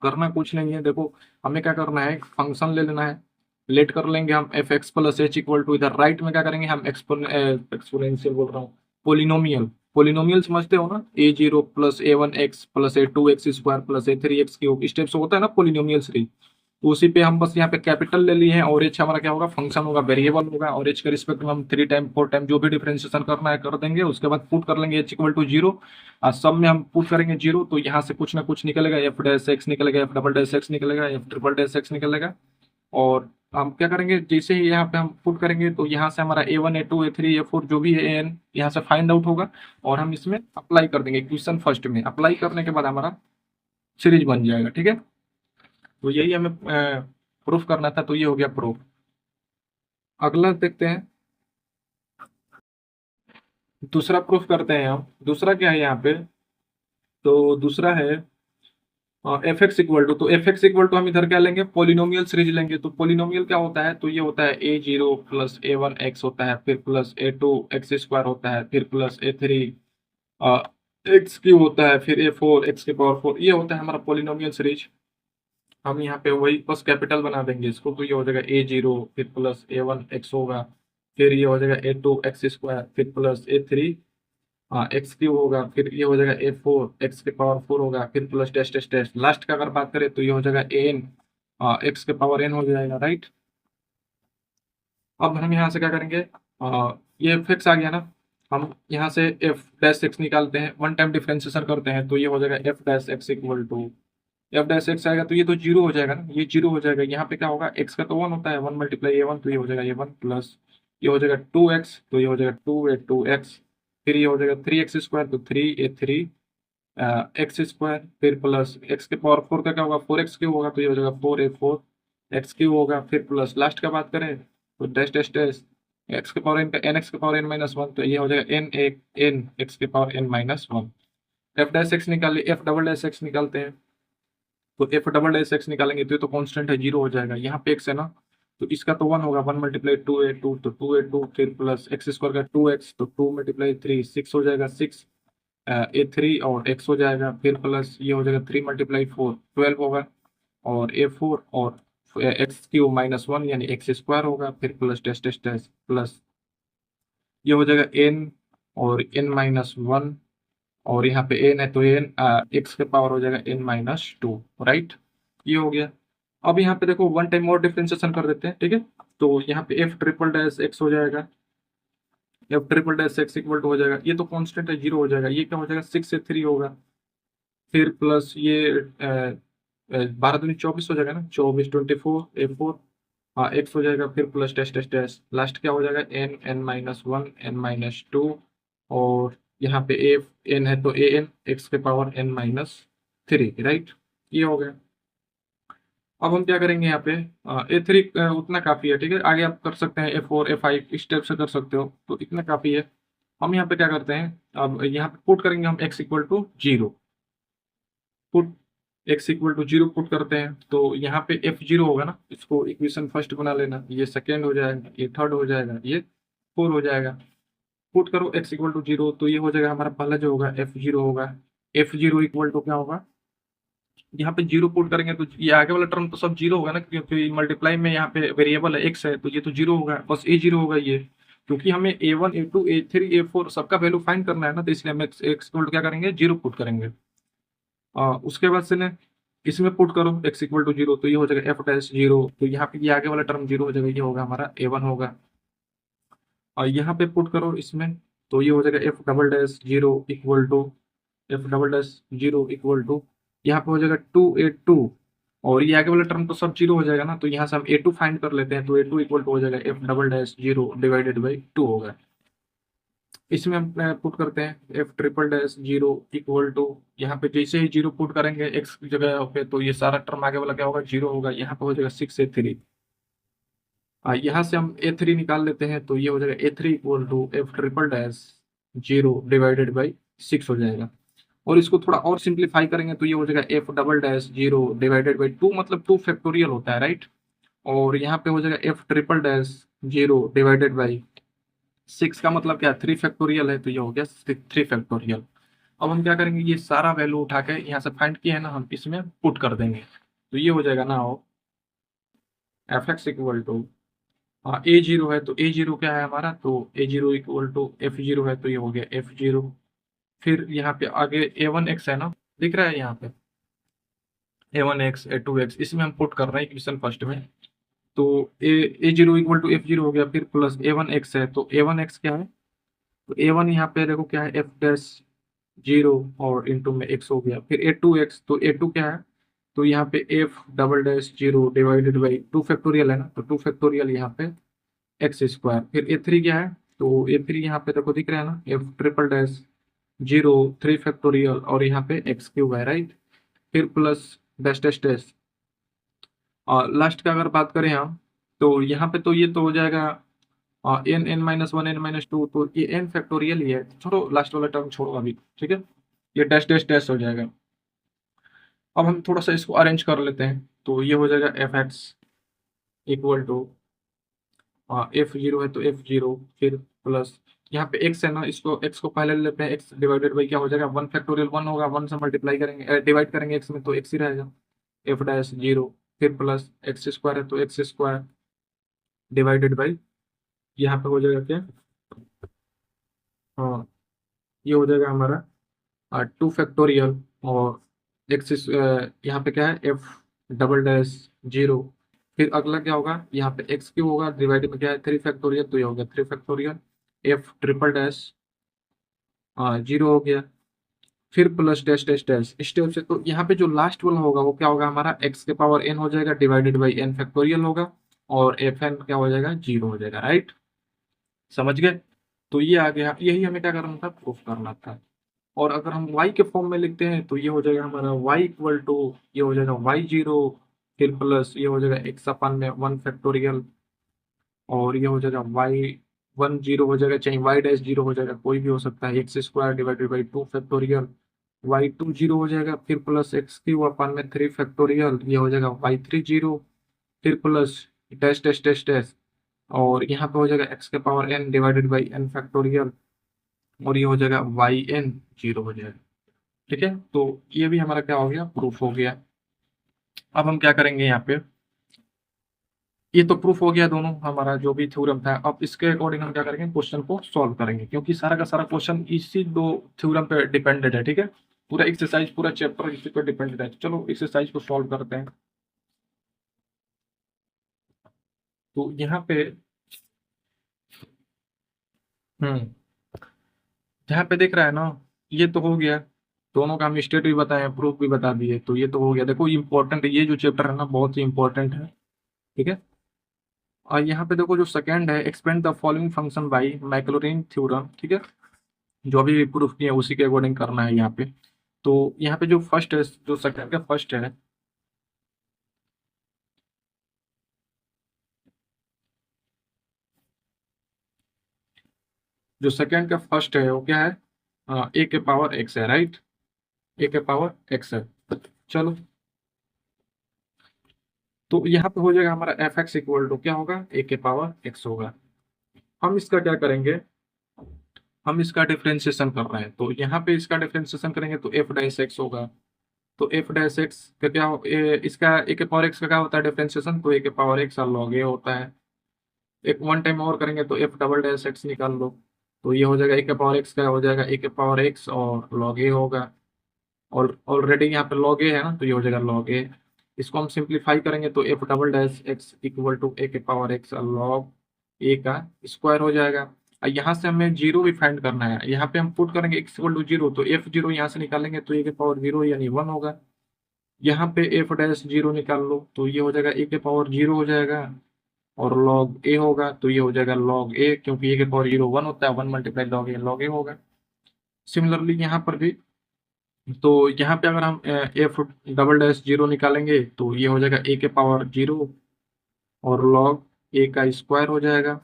करना कुछ नहीं है। देखो, हमें क्या करना है, एक फंक्शन ले लेना है, लेट कर लेंगे हम f x plus h equal to, इधर राइट में क्या करेंगे हम, एक्सपोनेंशियल बोल रहा हूँ, पोलिनोमियल। पोलिनोमियल समझते हो ना, a0 plus a1x plus a2x square plus a3x cube, इस टाइप से होता है ना पोलिनोमियल सीरीज। तो उसी पे हम बस यहाँ पे कैपिटल ले लिए हैं, और एच हमारा क्या होगा, फंक्शन होगा, वेरिएबल होगा, और एच के रिस्पेक्ट में हम 3 टाइम 4 टाइम जो भी डिफरेंशिएशन करना है कर देंगे। उसके बाद पुट कर लेंगे एच इक्वल टू 0, सब में हम पुट करेंगे 0, तो यहाँ से कुछ ना कुछ निकलेगा, एफ डैश एक्स निकलेगा, एफ डबल डैश एक्स निकलेगा, एफ ट्रिपल डैश एक्स निकलेगा। और हम क्या करेंगे, जैसे ही यहाँ पे हम पुट करेंगे, तो यहाँ से हमारा ए1 ए2 ए3 ए4 जो भी है एन यहाँ से फाइंड आउट होगा, और हम इसमें अप्लाई कर देंगे इक्वेशन फर्स्ट में। अप्लाई करने के बाद हमारा सीरीज बन जाएगा। ठीक है, तो यही हमें प्रूफ करना था, तो ये हो गया प्रूफ। अगला देखते हैं, दूसरा प्रूफ करते हैं हम। दूसरा क्या है यहाँ पे, तो दूसरा है एफ एक्स इक्वल टू, तो एफ एक्स इक्वल टू हम इधर क्या लेंगे, पोलिनोमियल सीरीज लेंगे। तो पोलिनोमियल क्या होता है, तो ये होता है a0 प्लस a1x होता है, फिर प्लस a2x स्क्वायर होता है, फिर प्लस a3 एक्स क्यूब होता है, फिर a4 एक्स के पावर 4, ये होता है हमारा पोलिनोमियल सीरीज। हम यहाँ पे वही बस कैपिटल बना देंगे इसको, तो ये हो जाएगा a0 फिर प्लस a1x होगा, फिर ये हो जाएगा a2x स्क्वायर, फिर प्लस a3 एक्स क्यूब होगा, फिर ये हो जाएगा a4 एक्स के पावर 4 होगा, फिर plus dash dash dash, last का अगर बात करें तो ये हो जाएगा an एक्स के पावर n हो जाएगा, राइट। अब हम यहाँ से क्या करेंगे, ये फिक्स आ गया ना, हम यहाँ से एफ डैश एक्स निकालते हैं, 1 टाइम डिफरेंशिएशन करते हैं, तो ये हो जाएगा f dash x equal to, f dash x आएगा तो ये तो 0 हो जाएगा ना, ये 0 हो जाएगा। यहाँ पे क्या होगा, एक्स का तो 1 होता है, 1 मल्टीप्लाई ए वन, तो ये हो जाएगा a1 प्लस ये हो जाएगा 2x, तो ये हो जाएगा 2a2x, फिर ये हो जाएगा 3x स्क्वायर, तो 3a3 एक्स स्क्वायर, फिर प्लस एक्स के पावर 4 का क्या होगा, 4x क्यूब होगा, तो ये हो जाएगा 4a4 एक्स क्यूब होगा, फिर प्लस लास्ट का बात करें तो डैश डैश डैश एक्स के पावर एन का एन एक्स के पावर एन माइनस वन, तो ये हो जाएगा एन एक एन एक्स के power n minus one. F dash x निकालिए, एफ डबल डैश एक्स निकालते हैं, तो एफ डबल डैश एक्स निकालेंगे तो ये तो कांस्टेंट है, 0 हो जाएगा। यहाँ पे एक्स है ना, तो इसका तो 1 होगा, 1 मल्टीप्लाई 2a2, तो 2a2 फिर प्लस एक्स स्क्वायर का 2x, तो 2 मल्टीप्लाई 3 6 हो जाएगा, 6 a3 और x हो जाएगा, फिर प्लस ये हो जाएगा 3 मल्टीप्लाई 4 12 होगा, और a4 और एक्स क्यूब माइनस 1 यानी एक्स स्क्वायर होगा, फिर plus dash dash dash plus ये हो जाएगा n और n माइनस वन, और यहाँ पे n है तो n एक्स के पावर हो जाएगा n माइनस टू, राइट। ये हो गया। अब यहाँ पे देखो 1 टाइम और डिफ्रेंशिएशन कर देते हैं। ठीक है, तो यहाँ पे एफ ट्रिपल डैश एक्स हो जाएगा, f triple dash x equal to हो जाएगा, ये तो कांस्टेंट है, 0 हो जाएगा, ये क्या हो जाएगा 6 से 3 होगा, फिर प्लस ये 12 दूनी 24 हो जाएगा ना, 24 24 a4 एक्स हो जाएगा, फिर plus dash dash dash, last क्या हो जाएगा n n minus one n minus two, और यहाँ पे एफ एन है तो ए एन एक्स के power n minus three, right. ये हो गया। अब हम क्या करेंगे यहाँ पे, ए3 उतना काफी है। ठीक है, आगे आप कर सकते हैं ए4 ए5 इस टाइप से कर सकते हो, तो इतना काफी है। हम यहाँ पे क्या करते हैं, अब यहाँ पे पुट करेंगे हम x equal to 0, put x equal to 0 put करते हैं, तो यहाँ पे f0 होगा ना, इसको इक्वेशन फर्स्ट बना लेना, ये सेकेंड हो जाएगा, ये थर्ड हो जाएगा, ये 4 हो जाएगा। पुट करो x इक्वल टू 0, तो ये हो जाएगा हमारा पहला जो होगा f0 होगा, f0 इक्वल टू क्या होगा, यहाँ पे 0 पुट करेंगे तो ये आगे वाला टर्म तो सब 0 होगा ना, क्योंकि मल्टीप्लाई में यहाँ पे वेरिएबल है x है, तो ये तो 0 होगा, बस a0 होगा ये, क्योंकि हमें a1 a2 a3 a4 सबका वैल्यू फाइंड करना है ना, तो इसलिए हम x इक्वल टू क्या करेंगे, 0 पुट करेंगे। उसके बाद से ना इसमें पुट करो x इक्वल टू 0, तो ये हो जाएगा एफ डैश 0, तो यहाँ पे ये आगे वाला टर्म 0 हो जाएगा, ये होगा हमारा a1 होगा। और यहाँ पे पुट करो इसमें, तो ये हो जाएगा f double dash 0 equal to, f double dash 0 equal to, यहाँ पे हो जाएगा 2a2, और ये आगे वाला टर्म तो सब 0 हो जाएगा ना, तो यहाँ से हम a2 फाइंड कर लेते हैं, तो a2 इक्वल टू हो जाएगा f double dash 0 divided by 2 होगा। इसमें हम पुट करते हैं f triple dash zero equal to, यहाँ पे जैसे ही जीरो पुट करेंगे एक्स की जगह पे तो ये सारा टर्म आगे वाला क्या होगा, जीरो होगा। यहाँ पे हो जाएगा 6 A3। यहाँ से हम A3 निकाल लेते हैं तो ये हो जाएगा A3 equal to f triple dash zero divided by 6 हो जाएगा। और इसको थोड़ा और सिंप्लीफाई करेंगे तो ये हो जाएगा f double dash zero divided by 2, मतलब 2 फैक्टोरियल होता है, राइट। और यहाँ पे हो जाएगा f triple dash zero divided by 6 का मतलब क्या है, 3 फैक्टोरियल है, तो ये हो गया 3 फैक्टोरियल। अब हम क्या करेंगे, ये सारा वैल्यू उठा के यहाँ से फाइंड किया है ना, हम इसमें पुट कर देंगे तो ये हो जाएगा ना f x equal to a zero है तो ए जीरो क्या है हमारा, तो a zero equal to f zero है तो ये हो गया एफ जीरो। फिर यहाँ पे आगे ए वन एक्स है ना, दिख रहा है यहाँ पे a one x a two x, इसमें हम पुट कर रहे हैं इक्वेशन फर्स्ट में। तो a zero equal to f zero हो गया, फिर प्लस ए वन एक्स है तो ए वन एक्स क्या है, तो ए वन यहाँ पे देखो क्या है एफ डैश जीरो और इंटू में एक्स हो गया। फिर ए टू एक्स, तो ए टू क्या है, तो यहाँ पे F double dash zero divided by 2 factorial है ना, तो 2 फैक्टोरियल यहाँ पे एक्स स्क्वायर। फिर ए थ्री क्या है, तो ए थ्री यहाँ पे देखो दिख रहा है ना F triple dash zero 3 factorial और यहाँ पे एक्स क्यूब है, राइट। फिर प्लस डैश डैश डैश, और लास्ट का अगर बात करें हम तो यहाँ पे तो ये तो हो जाएगा n n minus one n minus two, तो ये एन फैक्टोरियल ही है, छोड़ो लास्ट वाला टर्म छोड़ो अभी, ठीक है। ये डैश डैश डैश हो जाएगा। अब हम थोड़ा सा इसको अरेंज कर लेते हैं तो ये हो जाएगा f x equal to f zero है तो एफ जीरो, फिर प्लस यहाँ पे एक्स है ना, इसको एक्स को पहले ले लेते हैं, एक्स डिवाइडेड बाई क्या हो जाएगा, 1 फैक्टोरियल 1 होगा, 1 से मल्टीप्लाई करेंगे डिवाइड करेंगे एक्स में तो एक्स ही रहेगा, एफ डैश जीरो। फिर प्लस एक्स स्क्वायर है तो एक्स स्क्वायर डिवाइडेड बाई यहाँ पे हो जाएगा क्या, हाँ ये हो जाएगा हमारा 2 फैक्टोरियल और एक्स यहाँ पे क्या है एफ डबल डैश जीरो। फिर अगला क्या होगा, यहाँ पे एक्स क्यू होगा, डिवाइड में क्या है 3 फैक्टोरियल, तो ये हो गया 3 factorial F triple dash zero हो गया। फिर plus dash dash dash step से, तो यहाँ पे जो लास्ट वाला होगा वो क्या होगा हमारा एक्स के पावर एन हो जाएगा डिवाइडेड बाई एन फैक्टोरियल होगा, और एफ एन क्या हो जाएगा, जीरो हो जाएगा, राइट। समझ गए। तो ये आ गया, यही हमें क्या करना था, प्रूफ करना था। और अगर हम y के फॉर्म में लिखते हैं तो ये हो जाएगा हमारा y इक्वल टू, ये हो जाएगा y जीरो, फिर प्लस ये हो जाएगा x अपन में 1 फैक्टोरियल, और ये हो जाएगा y वन जीरो हो जाएगा, चाहे y डैश जीरो हो जाएगा, कोई भी हो सकता है, x square divided by 2 factorial, y to zero हो जाएगा, फिर प्लस एक्स क्यू अपन में 3 फैक्टोरियल, ये हो जाएगा y थ्री जीरो, फिर plus dash dash dash dash, और यहाँ पे हो जाएगा x के power n divided by n factorial, और ये हो जाएगा वाई एन जीरो हो जाएगा, ठीक है। तो ये भी हमारा क्या हो गया, प्रूफ हो गया। अब हम क्या करेंगे यहाँ पे, ये तो प्रूफ हो गया दोनों हमारा जो भी थ्योरम था। अब इसके अकॉर्डिंग हम क्या करेंगे, क्वेश्चन को सॉल्व करेंगे, क्योंकि सारा का सारा क्वेश्चन इसी दो थ्योरम पे डिपेंडेड है, ठीक है। पूरा एक्सरसाइज पूरा चैप्टर इसी पे डिपेंडेड है। चलो एक्सरसाइज को सॉल्व करते हैं। तो यहाँ पे हम्म यहाँ पे देख रहा है ना, ये तो हो गया, दोनों का हम स्टेट भी बताए प्रूफ भी बता दिए, तो ये तो हो गया। देखो इंपॉर्टेंट ये जो चैप्टर है ना बहुत ही इंपॉर्टेंट है, ठीक है। और यहाँ पे देखो जो सेकंड है, expand the following function by Maclaurin theorem, ठीक है। जो अभी प्रूफ किया उसी के अकॉर्डिंग करना है यहाँ पे। तो यहाँ पे जो फर्स्ट है, जो सेकंड का फर्स्ट है, जो सेकंड का फर्स्ट है वो क्या है, ए के पावर एक्स है, राइट। ए के पावर एक्स है। चलो, तो यहाँ पे हो जाएगा हमारा एफ एक्स इक्वल टू क्या होगा, ए के पावर एक्स होगा। हम इसका क्या करेंगे, हम इसका डिफरेंशिएशन कर रहे हैं, तो यहाँ पे इसका डिफरेंशिएशन करेंगे तो एफ डैश एक्स होगा। तो एफ डैश एक्स का क्या इसका ए के पावर एक्स का क्या होता है डिफरेंशिएशन, तो ए के पावर एक्स और लॉग ए होता है। एक वन टाइम और करेंगे तो एफ डबल डैश एक्स निकाल लो, तो ये हो जाएगा ए के पावर एक्स का हो जाएगा ए के पावर एक्स और लॉग ए होगा। और ऑलरेडी यहाँ पे लॉग ए है ना, तो ये हो जाएगा लॉग ए। इसको हम सिंप्लीफाई करेंगे तो f double dash x equal to a के पावर एक्स लॉग ए का स्क्वायर हो जाएगा। और यहाँ से हमें जीरो भी फाइंड करना है, यहाँ पे हम पुट करेंगे एक्स इक्वल टू जीरो, तो एफ जीरो यहाँ से निकालेंगे तो ए के पावर जीरो यानी वन होगा। यहाँ पे एफ डैश जीरो निकाल लो तो ये हो जाएगा ए के पावर जीरो हो जाएगा, और लॉग ए होगा तो ये हो जाएगा लॉग ए, क्योंकि ए के पावर 0 1 होता है, 1 मल्टीप्लाई लॉग ए होगा। सिमिलरली यहाँ पर भी, तो यहाँ पे अगर हम एफ डबल डैश जीरो निकालेंगे तो ये हो जाएगा ए के पावर 0 और लॉग ए का स्क्वायर हो जाएगा।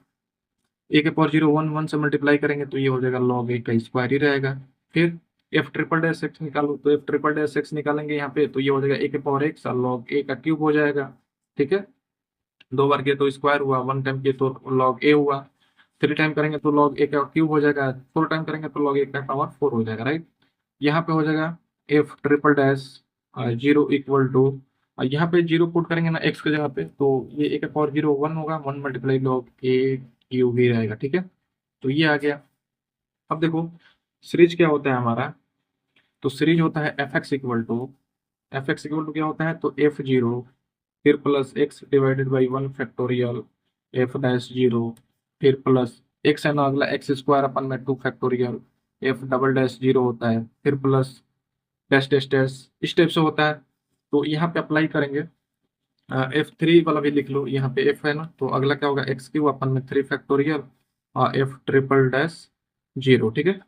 ए के पावर 0 1 1 से मल्टीप्लाई करेंगे तो ये हो जाएगा लॉग ए का स्क्वायर ही रहेगा। फिर एफ ट्रिपल डैश एक्स निकालो, तो एफ ट्रिपल डैश एक्स निकालेंगे यहाँ पे तो ये हो जाएगा ए के पावर एक्स और लॉग ए का क्यूब हो जाएगा। ठीक है, 2 बार किए तो स्क्वायर हुआ, 1 टाइम किए तो लॉग ए हुआ, 3 टाइम करेंगे तो लॉग ए का क्यूब हो जाएगा, 4 टाइम करेंगे तो लॉग ए का पावर 4 हो जाएगा, राइट। यहाँ पे हो जाएगा f triple dash zero equal to, यहाँ पे जीरो पुट करेंगे ना एक्स की जगह पे, तो ये ए का पावर 0 1 होगा, 1 मल्टीप्लाई लॉग ए क्यूब ही रहेगा। ठीक है, तो ये आ गया। अब देखो सीरीज क्या होता है हमारा, तो सीरीज होता है एफ एक्स इक्वल टू क्या होता है, तो एफ जीरो फिर plus x divided by 1 factorial F dash zero, फिर प्लस एक्स है ना अगला, एक्स स्क्वायर अपन में 2 factorial f double dash zero होता है, फिर प्लस डैश डैश डैश इस टाइप से होता है। तो यहाँ पे अप्लाई करेंगे, एफ थ्री वाला भी लिख लो, यहाँ पे एफ है ना, तो अगला क्या होगा एक्स क्यू अपन में 3 factorial F triple dash zero. ठीक है,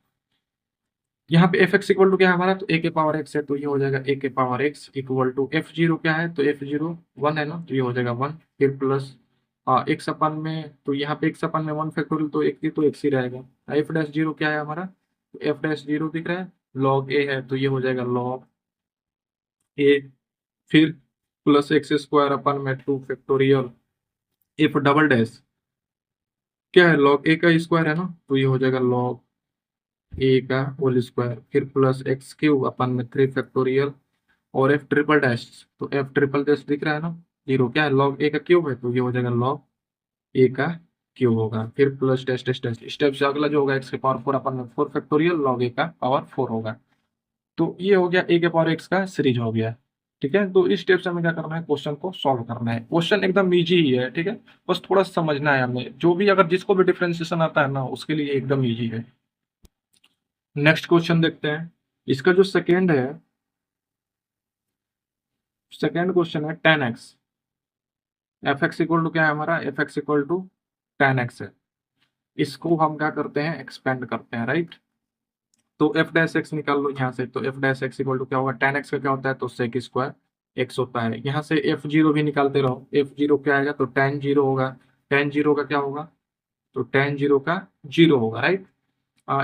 यहाँ पे एफ एक्स इक्वल टू क्या है हमारा, तो ए के पावर एक्स है तो ये हो जाएगा ए के power x equal to f zero क्या है, तो एफ जीरो 1 है ना, तो ये हो जाएगा 1, फिर प्लस एक्स अपन में, तो यहाँ पे एक्स अपन में 1 फैक्टोरियल तो एक ही, तो एक्स ही रहेगा। एफ डैश जीरो क्या है हमारा, तो एफ डैश जीरो दिख रहा है, लॉग ए है तो ये हो जाएगा लॉग ए, फिर प्लस एक्स स्क्वायर अपन में 2 फैक्टोरियल एफ डबल डैश क्या है, लॉग ए का स्क्वायर है ना, तो ये हो जाएगा लॉग ए का होल स्क्वायर, फिर प्लस एक्स क्यूब अपन में 3 फैक्टोरियल और एफ ट्रिपल डैश, तो एफ ट्रिपल डैश दिख रहा है ना, जीरो क्या है, लॉग ए का क्यूब है तो ये हो जाएगा लॉग ए का क्यूब होगा, फिर plus dash dash dash step से अगला जो होगा एक्स के पावर 4 अपन में 4 फैक्टोरियल लॉग ए का पावर 4 होगा। तो ये हो गया ए के पावर एक्स का सीरीज हो गया। ठीक है, तो इस स्टेप से हमें क्या करना है, क्वेश्चन को सॉल्व करना है। क्वेश्चन एकदम इजी ही है, ठीक है, बस थोड़ा समझना है हमें, जो भी अगर जिसको भी डिफरेंशिएशन आता है ना उसके लिए एकदम इजी है। नेक्स्ट क्वेश्चन देखते हैं, इसका जो सेकेंड क्वेश्चन है 10x, F x equal to क्या है हमारा, F x equal to 10x है। इसको हम क्या करते हैं, एक्सपेंड करते हैं, राइट। तो एफ डैश एक्स निकाल लो यहाँ से, तो f dash x equal to क्या होगा, 10x का क्या होता है, तो सेक स्क्वायर एक्स होता है। यहाँ से एफ जीरो भी निकालते रहो, एफ जीरो क्या आएगा, तो टेन जीरो होगा, टेन जीरो का क्या होगा, तो टेन जीरो का जीरो होगा, राइट।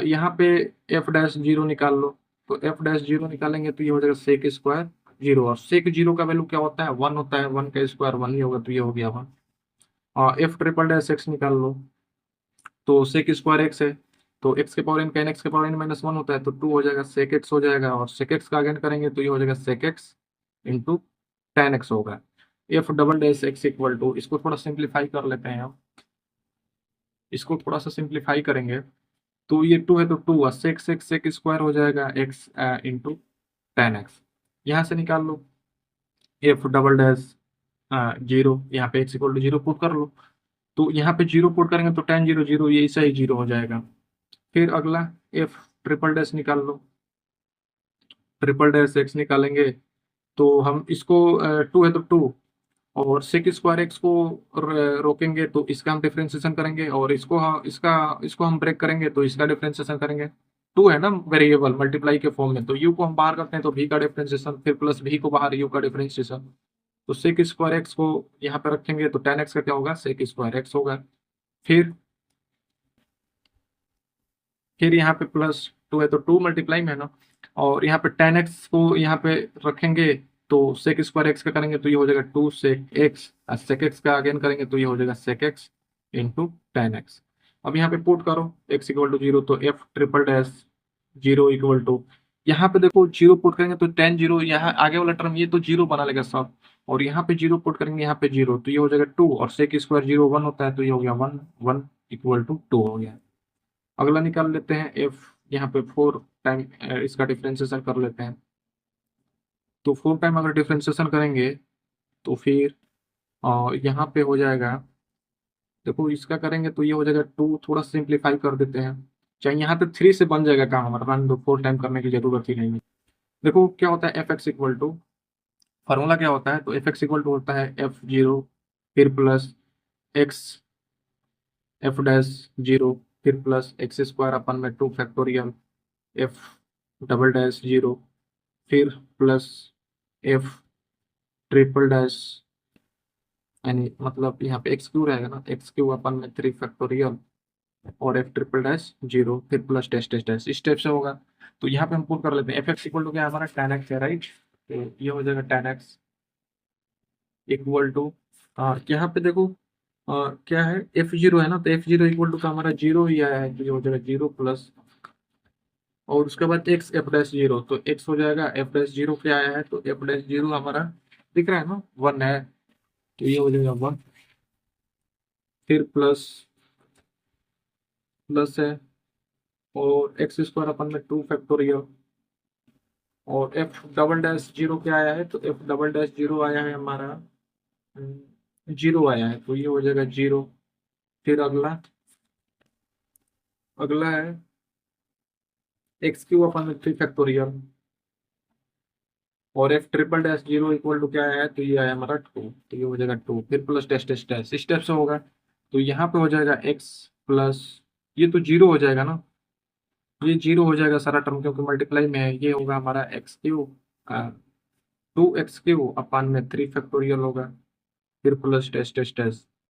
यहाँ पे एफ डैश जीरो निकाल लो, तो एफ डैश जीरो निकालेंगे तो ये हो जाएगा सेक स्क्वायर जीरो, और सेक जीरो का वैल्यू क्या होता है, 1 होता है, 1 का स्क्वायर 1 ही होगा, तो ये हो गया 1। और एफ ट्रिपल डैश एक्स निकाल लो, तो सेक स्क्वायर एक्स है, तो एक्स के पावर एन का एन एक्स के पावर एन माइनस 1 होता है, तो 2 हो जाएगा सेक एक्स हो जाएगा, और सेक एक्स का अगेन करेंगे तो ये हो जाएगा सेक एक्स इंटू 10x होगा। F double dash x equal to, इसको थोड़ा सिंप्लीफाई कर लेते हैं हम, इसको थोड़ा सा सिंप्लीफाई करेंगे तो ये 2 है तो 2 सेक सेक सेक स्क्वायर हो जाएगा एक्स इंटू 10x। यहाँ से निकाल लो एफ डबल डैश जीरो, यहाँ पे x equal to zero put कर लो, तो यहाँ पे जीरो पुट करेंगे तो टेन जीरो जीरो ये ऐसा ही जीरो हो जाएगा। फिर अगला एफ ट्रिपल डैश निकाल लो, ट्रिपल डैश एक्स निकालेंगे तो हम इसको 2 है तो 2, और सेक स्क्वायर एक्स को रोकेंगे तो इसका हम डिफरेंशिएशन करेंगे, और इसको हम ब्रेक करेंगे तो इसका डिफरेंशिएशन करेंगे। 2 है ना वेरिएबल मल्टीप्लाई के फॉर्म में, तो यू को हम बाहर करते हैं तो v का डिफरेंशिएशन, फिर प्लस v को बाहर u का डिफरेंशिएशन, तो सेक स्क्वायर एक्स को यहाँ पे रखेंगे तो 10x का क्या होगा, सेक स्क्वायर एक्स होगा। फिर यहाँ पे प्लस 2 है तो 2 मल्टीप्लाई में है ना, और यहाँ पे 10x को यहाँ पे रखेंगे तो सेक स्क्वायर एक्स का करेंगे तो ये हो जाएगा 2 सेक एक्स, सेक एक्स का अगेन करेंगे तो ये हो जाएगा सेक एक्स इंटू 10x। अब यहाँ पे पुट करो x इक्वल टू जीरो, तो f triple dash zero equal to, यहाँ पे देखो जीरो पुट करेंगे तो टेन जीरो, यहाँ आगे वाला टर्म ये तो जीरो बना लेगा सब, और यहाँ पे जीरो पुट करेंगे यहाँ पे जीरो, तो ये हो जाएगा 2, और सेक स्क्वायर जीरो 1 होता है तो ये हो गया 1, 1 इक्वल टू 2 हो गया। अगला निकाल लेते हैं एफ, यहाँ पे 4 टाइम इसका डिफ्रेंसिएशन कर लेते हैं, तो 4 टाइम अगर डिफ्रेंसिएशन करेंगे तो फिर यहाँ पे हो जाएगा, देखो इसका करेंगे तो ये हो जाएगा 2, थोड़ा सिंप्लीफाई कर देते हैं, चाहे यहाँ पे 3 से बन जाएगा काम हमारा, रन दो 4 टाइम करने की जरूरत ही नहीं है। देखो क्या होता है f x equal to, formula क्या होता है, तो एफ एक्स इक्वल टू होता है एफ जीरो फिर plus x F dash zero, फिर प्लस एक्स स्क्वायर अपन में 2 factorial f double dash zero, फिर प्लस एफ ट्रिपल डैश, यानी मतलब यहाँ पे एक्स क्यू रहेगा ना, एक्स क्यू अपन में 3 फैक्टोरियल और एफ ट्रिपल डैश जीरो, फिर प्लस डैश डैश डैश, इस टाइप से होगा। तो यहाँ पे हम पुट कर लेते हैं एफ एक्स इक्वल टू क्या है हमारा, tan एक्स है, राइट। तो ये हो जाएगा tan एक्स इक्वल टू, यहाँ पे देखो क्या है, एफ जीरो है ना, तो एफ जीरो इक्वल टू का हमारा जीरो ही आया है, तो ये हो जाएगा जीरो प्लस, और उसके बाद एक्स एफ डैश जीरो, तो एक्स हो जाएगा एफ डैश जीरो क्या आया है, तो एफ डैश जीरो हमारा दिख रहा है ना, 1 है, तो ये हो जाएगा 1, फिर प्लस प्लस है, और एक्स स्क्वायर अपन में 2 फैक्टोरियल, और एफ डबल डैश जीरो क्या आया है, तो एफ डबल डैश जीरो आया है हमारा जीरो आया है, तो ये हो जाएगा जीरो। फिर अगला अगला है एक्स क्यू अपन में 3 फैक्टोरियल, और f triple dash zero equal to क्या आया है, तो ये आया हमारा 2, तो ये हो जाएगा 2, फिर प्लस डैश डैश डैश, इस टाइप से होगा। तो यहाँ पे हो जाएगा एक्स प्लस, ये तो जीरो हो जाएगा ना, ये जीरो हो जाएगा सारा टर्म क्योंकि मल्टीप्लाई में है, ये होगा हमारा एक्स क्यू 2 एक्स क्यू अपन में 3 फैक्टोरियल होगा, फिर प्लस डैश डैश डैश,